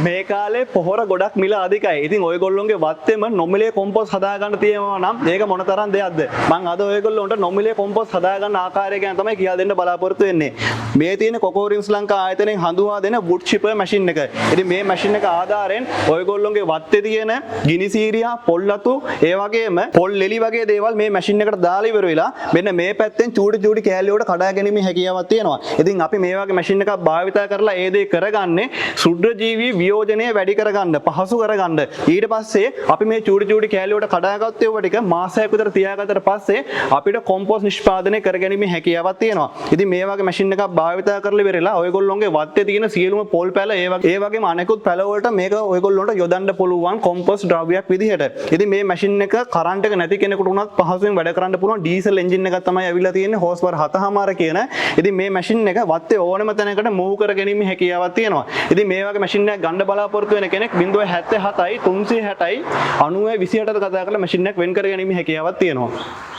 මේ කාලේ පොහොර ගොඩක් මිල අධිකයි. ඉතින් ඔයගොල්ලෝගේ වත්තේම නොමිලේ කොම්පෝස්ට් හදා ගන්න තියෙනවා නම් මේක මොන තරම් දෙයක්ද? මම අද ඔයගොල්ලෝන්ට නොමිලේ කොම්පෝස්ට් හදා ගන්න ආකාරය ගැන තමයි කියලා දෙන්න බලාපොරොත්තු වෙන්නේ. මේ තියෙන කොකෝරින් ශ්‍රී ලංකා ආයතනයෙන් හඳුන්වා දෙන wood chipper machine එක. ඉතින් මේ machine එක ආධාරයෙන් ඔයගොල්ලෝගේ වත්තේ තියෙන ගිනි සීරියා, පොල් අතු, ඒ වගේම පොල් ලෙලි වගේ දේවල් මේ machine එකට දාලා ඉවර වෙලා මෙන්න මේ පැත්තෙන් චූටි කෑලි වලට කඩා ගැනීමේ හැකියාවක් තියෙනවා. ඉතින් අපි මේ වගේ machine එකක් භාවිත කරලා ඒ දේ කරගන්නේ ශුද්‍රජීවී වියෝජනය වැඩි කරගන්න, පහසු කරගන්න. ඊට පස්සේ අපි මේ චූටි කෑලි වලට කඩාගත්ත ඒවා ටික මාසයක් විතර තියාගත්තට පස්සේ අපිට කොම්පෝස්ට් නිෂ්පාදනය කරගැනීමේ හැකියාවක් තියෙනවා. ඉතින් මේ වගේ machine එකක් භාවිත කරලා ඉවරලා ඔයගොල්ලෝගේ වත්තේ තියෙන සියලුම පොල් පැල ඒ වගේම අනෙකුත් පැල වලට මේක ඔයගොල්ලෝන්ට යොදන්න පුළුවන් කොම්පෝස්ට් ද්‍රව්‍යයක් විදිහට. ඉතින් මේ machine එක කරන්ට් එක නැති කෙනෙකුට උනත් පහසුවෙන් වැඩ කරන්න පුළුවන් ඩීසල් එන්ජින් එකක් තමයි ඇවිල්ලා තියෙන්නේ හෝස් පවර් 7.5 කියන. ඉතින් මේ machine එක වත්තේ ඕනම තැනකට මූව් කරගැනීමේ හැකියාවක් තියෙනවා. ඉතින් මේ වගේ machine එකක් ගන්න බලාපොරොත්තු වෙන කෙනෙක් 077යි 360යි 9028ට කතා කරලා machine එකක් වෙන් කරගැනීමේ හැකියාවක් තියෙනවා.